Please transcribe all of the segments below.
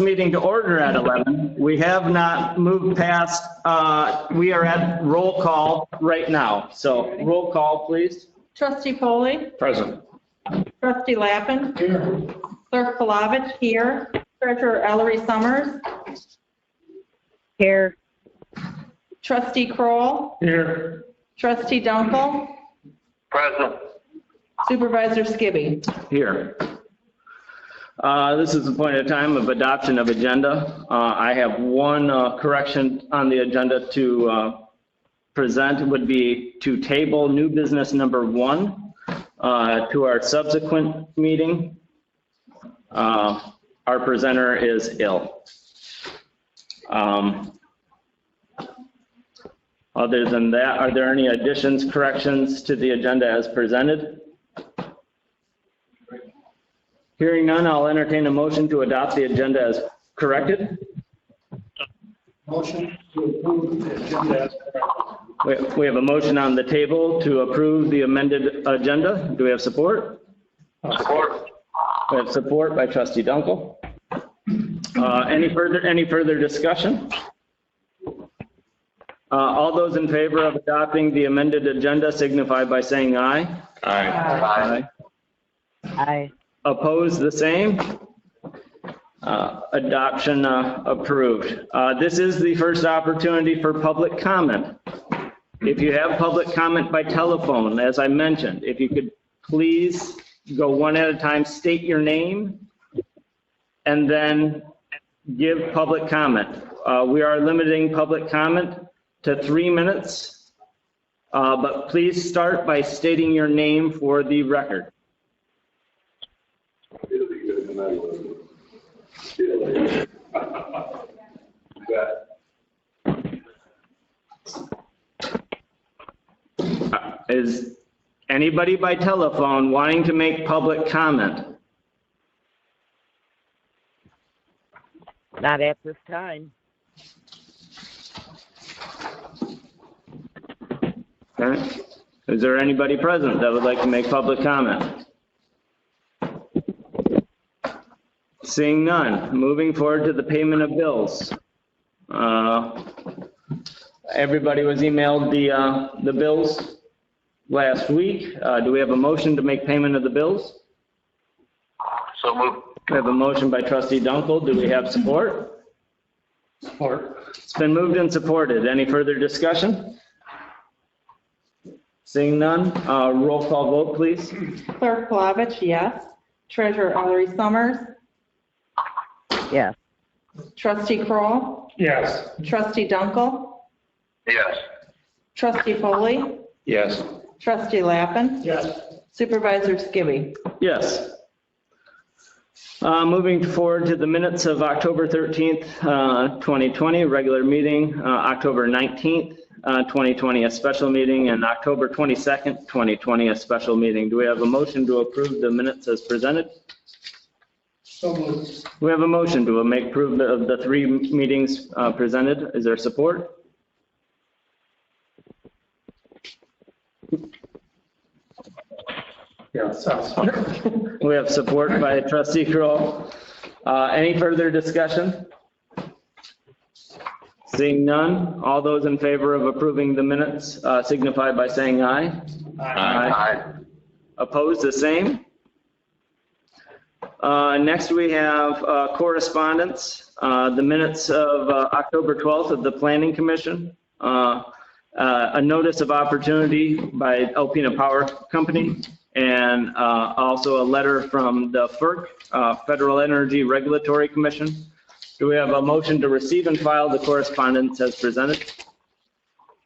Meeting to order at 11. We have not moved past, we are at roll call right now. So roll call, please. Trustee Foley, Present. Trustee Lappin. Here. Clerk Palovich here. Treasurer Ellery Summers. Here. Trustee Kroll. Here. Trustee Dunkel. Present. Supervisor Skibby. Here. This is the point of time of adoption of agenda. I have one correction on the agenda to present. It would be to table new business number 1 to our subsequent meeting. Our presenter is ill. Other than that, are there any additions, corrections to the agenda as presented? Hearing none, I'll entertain a motion to adopt the agenda as corrected. Motion to approve the agenda as corrected. We have a motion on the table to approve the amended agenda. Do we have support? Support. We have support by Trustee Dunkel. Any further discussion? All those in favor of adopting the amended agenda signify by saying aye. Aye. Aye. Aye. Opposed, the same. Adoption approved. This is the first opportunity for public comment. If you have public comment by telephone, as I mentioned, if you could please go one at a time, state your name, and then give public comment. We are limiting public comment to 3 minutes, but please start by stating your name for the record. Is anybody by telephone wanting to make public comment? Not at this time. Okay. Is there anybody present that would like to make public comment? Seeing none, moving forward to the payment of bills. Everybody was emailed the bills last week. Do we have a motion to make payment of the bills? So moved. We have a motion by Trustee Dunkel. Do we have support? Support. It's been moved and supported. Any further discussion? Seeing none, roll call vote, please. Clerk Palovich, yes. Treasurer Ellery Summers. Yes. Trustee Kroll. Yes. Trustee Dunkel. Yes. Trustee Foley. Yes. Trustee Lappin. Yes. Supervisor Skibby. Yes. Moving forward to the minutes of October 13th, 2020, regular meeting, October 19th, 2020, a special meeting, and October 22nd, 2020, a special meeting. Do we have a motion to approve the minutes as presented? So moved. We have a motion to make approve of the 3 meetings presented. Is there support? Yeah, sounds fine. We have support by Trustee Kroll. Any further discussion? Seeing none, all those in favor of approving the minutes signify by saying aye. Aye. Opposed, the same. Next, we have correspondence. The minutes of October 12th of the Planning Commission. A notice of opportunity by Alpena Power Company, and also a letter from the FERC, Federal Energy Regulatory Commission. Do we have a motion to receive and file the correspondence as presented?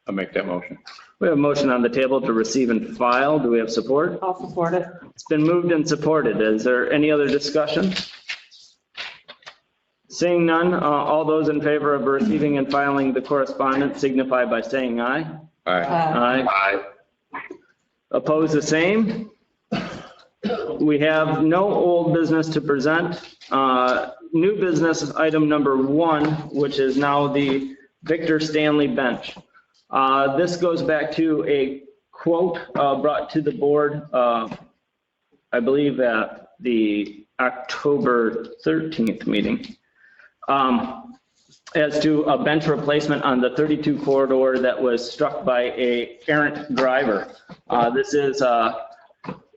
I'll make that motion. We have a motion on the table to receive and file. Do we have support? I'll support it. It's been moved and supported. Is there any other discussion? Seeing none, all those in favor of receiving and filing the correspondence signify by saying aye. Aye. Aye. Opposed, the same. We have no old business to present. New business item number 1, which is now the Victor Stanley bench. This goes back to a quote brought to the board, I believe at the October 13th meeting. as to a bench replacement on the 32 corridor that was struck by a errant driver. This is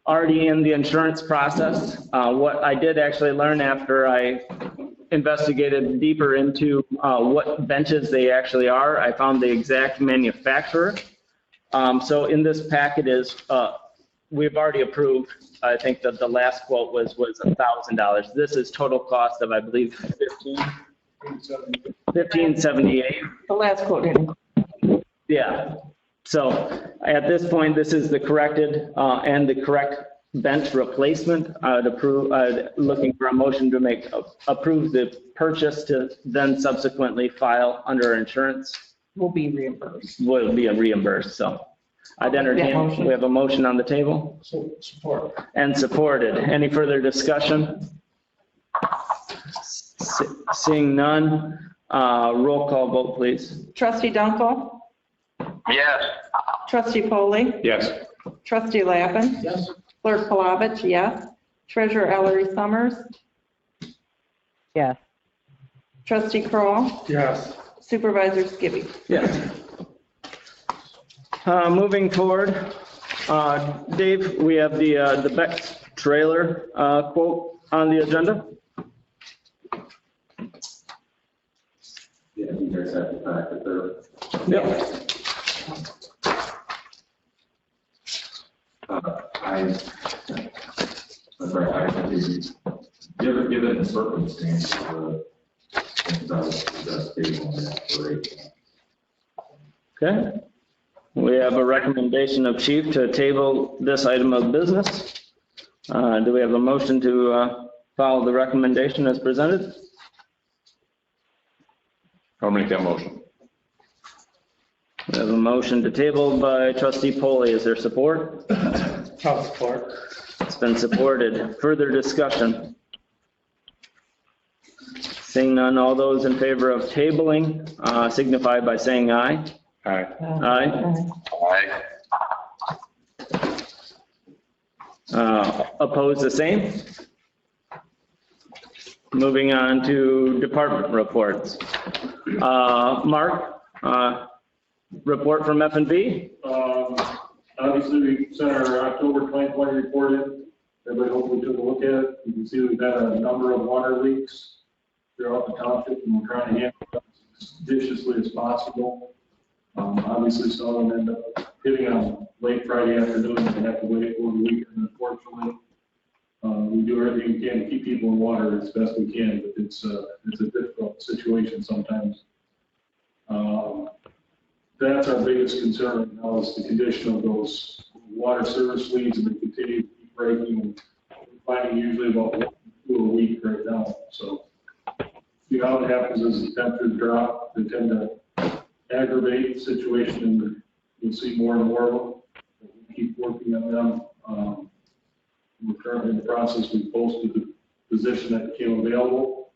already in the insurance process. What I did actually learn after I investigated deeper into what benches they actually are, I found the exact manufacturer. So in this packet is, we've already approved, I think that the last quote was $1,000. This is total cost of, I believe, $1,578. The last quote didn't. Yeah. So at this point, this is the corrected and the correct bench replacement. I'd approve, looking for a motion to approve the purchase to then subsequently file under insurance. Will be reimbursed. Will be reimbursed. So I'd entertain, we have a motion on the table Support. and supported. Any further discussion? Seeing none, roll call vote, please. Trustee Dunkel, Yes. Trustee Polly, Yes. Trustee Lappin, Yes. Clerk Palovich, yes. Treasurer Ellery Summers, yes, Trustee Kroll, Yes. Supervisor Skibby. Yes. Moving forward, Dave, we have the Beck's trailer quote on the agenda. Yeah, you guys have the packet there. Yep. I'm sorry, given the circumstances, that's based on that rate. Okay. We have a recommendation of chief to table this item of business. Do we have a motion to follow the recommendation as presented? I'll make that motion. We have a motion to table by trustee Polly. Is there support? I'll support. It's been supported. Further discussion? Seeing none, all those in favor of tabling signify by saying aye. Aye. Aye. Aye. Oppose the same? Moving on to department reports. Mark, report from F&B? Obviously, we sent our October 2020 report in. Everybody hopefully took a look at it. You can see we've had a number of water leaks throughout the township, and we're trying to handle them as judiciously as possible. Obviously, some of them end up hitting on late Friday afternoon, and they have to wait over the weekend, unfortunately. We do everything we can to keep people in water as best we can, but it's a difficult situation sometimes. That's our biggest concern right now is the condition of those water service leads, and they continue to keep breaking, and we're finding usually about 1 to 2 a week right now. So, you know, what happens is the temperatures drop, they tend to aggravate the situation, and you'll see more and more of them. We keep working on them. We're currently in the process. We posted the position that became available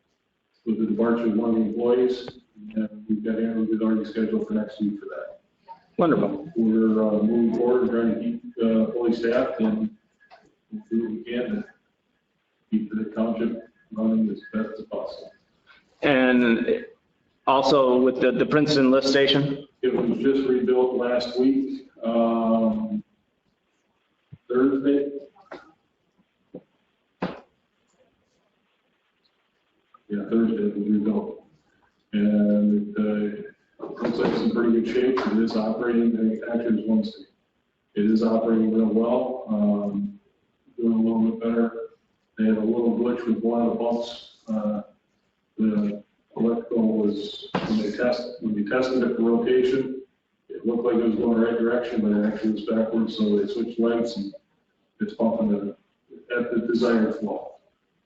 with the departure of one of the employees, and we've got interviews already scheduled for next week for that. Wonderful. We're moving forward, trying to keep fully staffed and do what we can to keep the township running as best as possible. And also with the Princeton lift station? It was just rebuilt last week, Thursday. Yeah, Thursday it was rebuilt. And it looks like it's in pretty good shape. It is operating, actually it's Wednesday. It is operating real well, doing a little bit better. They had a little glitch with one of the pumps. The electrical was, when they tested it for rotation, it looked like it was going the right direction, but it actually was backwards, so they switched legs and it's pumping at the desired flow.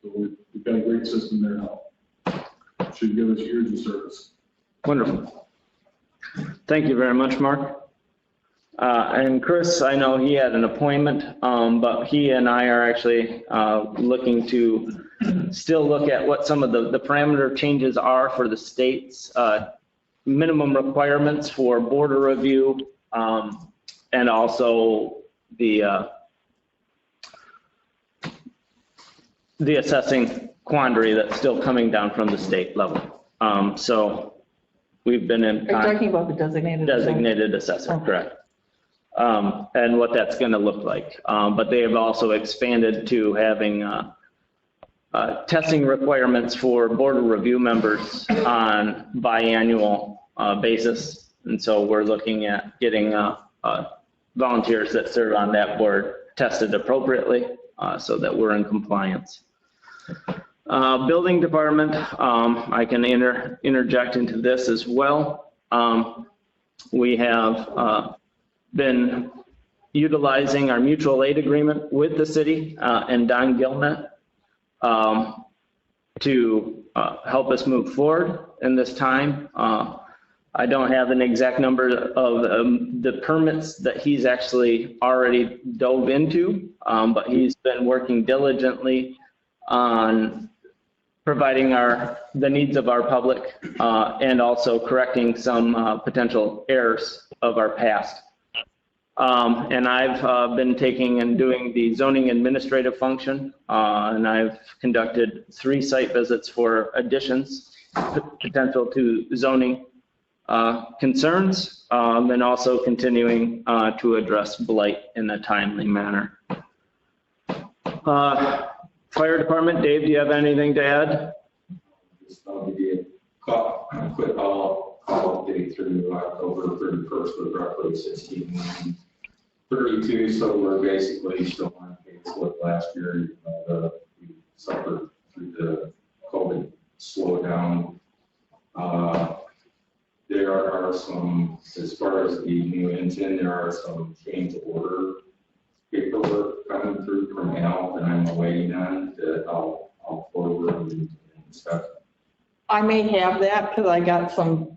So we've got a great system there now. Should give us years of service. Wonderful. Thank you very much, Mark. And Chris, I know he had an appointment, but he and I are actually looking to still look at what some of the parameter changes are for the state's minimum requirements for border review, and also the the assessing quandary that's still coming down from the state level. So we've been in. Are you talking about the designated? Designated assessor, Okay. correct. And what that's going to look like. But they have also expanded to having testing requirements for board review members on biannual basis. And so we're looking at getting volunteers that serve on that board tested appropriately so that we're in compliance. Building department, I can interject into this as well. We have been utilizing our mutual aid agreement with the city and Don Gilmet to help us move forward in this time. I don't have an exact number of the permits that he's actually already dove into, but he's been working diligently on providing the needs of our public and also correcting some potential errors of our past. And I've been taking and doing the zoning administrative function, and I've conducted 3 site visits for additions potential to zoning concerns, and also continuing to address blight in a timely manner. Fire department, Dave, do you have anything to add? Just thought we'd be a quick call update through October 31st with roughly 16,32. So we're basically still on pace with last year. Even though we suffered through the COVID slowdown. There are some, as far as the new engine, there are some change order paperwork coming through from Al that I'm waiting on that I'll forward and stuff. I may have that because I got some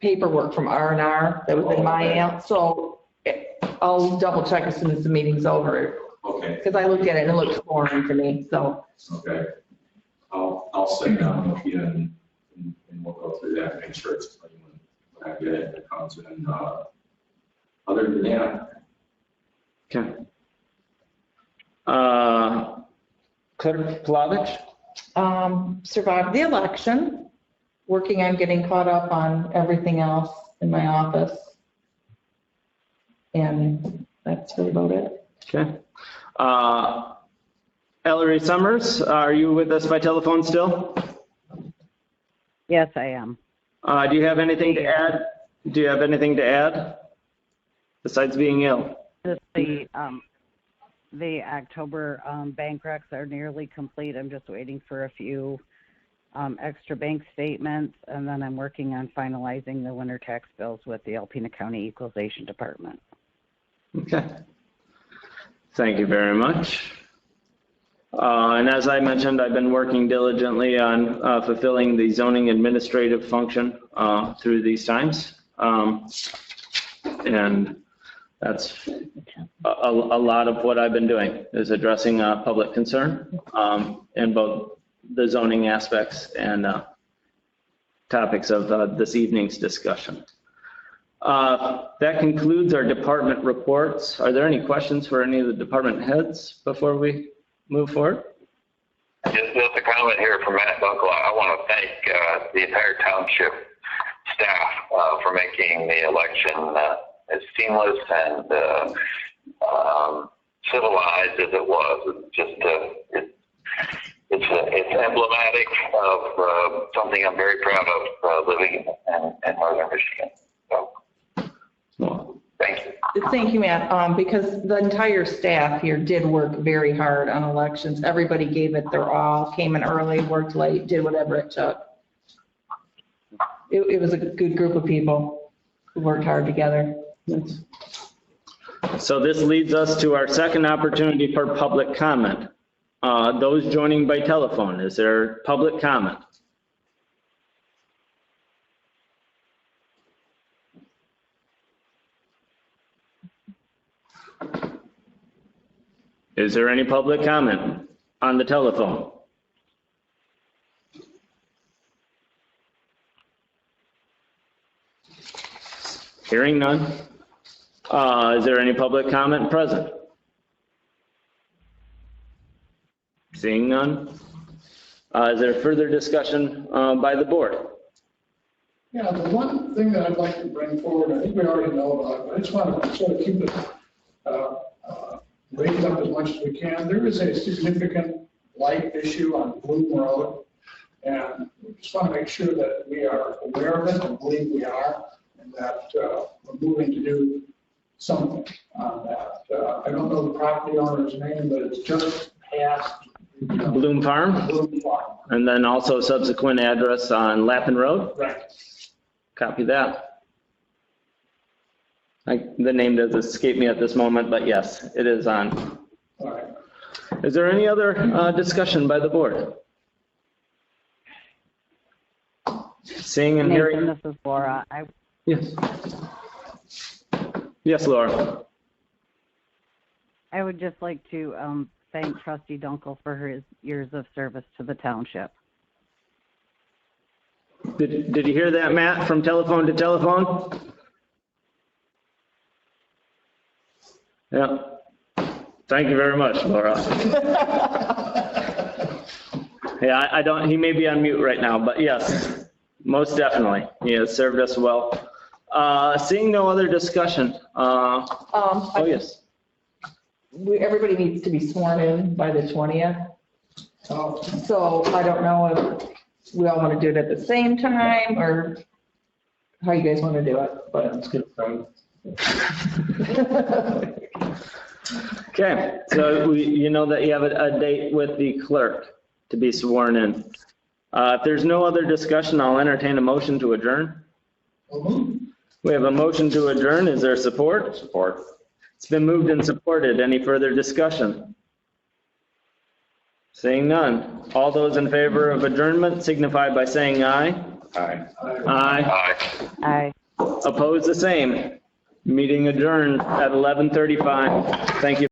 paperwork from R&R that was in my app, so I'll double check as soon as the meeting's over. Okay. Because I looked at it and it looked foreign to me, so. Okay. I'll sit down with you and we'll go through that and make sure it's clean when I get it. It comes in. Other than that, Okay. Clerk Plavich? Survived the election, working on getting caught up on everything else in my office. And that's really about it. Okay. Ellery Summers, are you with us by telephone still? Yes, I am. Do you have anything to add? Do you have anything to add besides being ill? Just the October bank recs are nearly complete. I'm just waiting for a few extra bank statements, and then I'm working on finalizing the winter tax bills with the Alpena County Equalization Department. Okay. Thank you very much. And as I mentioned, I've been working diligently on fulfilling the zoning administrative function through these times. And that's a lot of what I've been doing is addressing public concern in both the zoning aspects and topics of this evening's discussion. That concludes our department reports. Are there any questions for any of the department heads before we move forward? Just a comment here from Matt Buckle. I want to thank the entire township staff for making the election as seamless and civilized as it was. It's emblematic of something I'm very proud of living in Northern Michigan. So, Well, thank you. Thank you, Matt, because the entire staff here did work very hard on elections. Everybody gave it their all, came in early, worked late, did whatever it took. It was a good group of people who worked hard together. so this leads us to our second opportunity for public comment. Those joining by telephone, is there public comment? Is there any public comment on the telephone? Hearing none. Is there any public comment present? Seeing none. Is there further discussion by the board? Yeah, the one thing that I'd like to bring forward, I think we already know about, but I just want to sort of keep it, raised up as much as we can. There is a significant light issue on Bloom Road, and we just want to make sure that we are aware of it and believe we are, and that we're moving to do something on that. I don't know the property owner's name, but it's just past Bloom Farm, Bloom Farm. and then also subsequent address on Lappin Road. Right. Copy that. The name does escape me at this moment, but yes, it is on. All right. Is there any other discussion by the board? Seeing and Nathan, hearing. this is Laura. Yes. Yes, Laura. I would just like to thank Trustee Dunkel for his years of service to the township. Did you hear that, Matt, from telephone to telephone? Yeah. Thank you very much, Laura. Yeah, I don't, he may be on mute right now, but yes, most definitely. He has served us well. Seeing no other discussion. Oh, yes. Everybody needs to be sworn in by the 20th. So I don't know if we all want to do it at the same time or how you guys want to do it, but. Let's get from. Okay, so you know that you have a date with the clerk to be sworn in. If there's no other discussion, I'll entertain a motion to adjourn. We have a motion to adjourn. Is there support? Support. It's been moved and supported. Any further discussion? Seeing none. All those in favor of adjournment signify by saying aye. Aye. Aye. Aye. Opposed, the same. Meeting adjourned at 11:35. Thank you.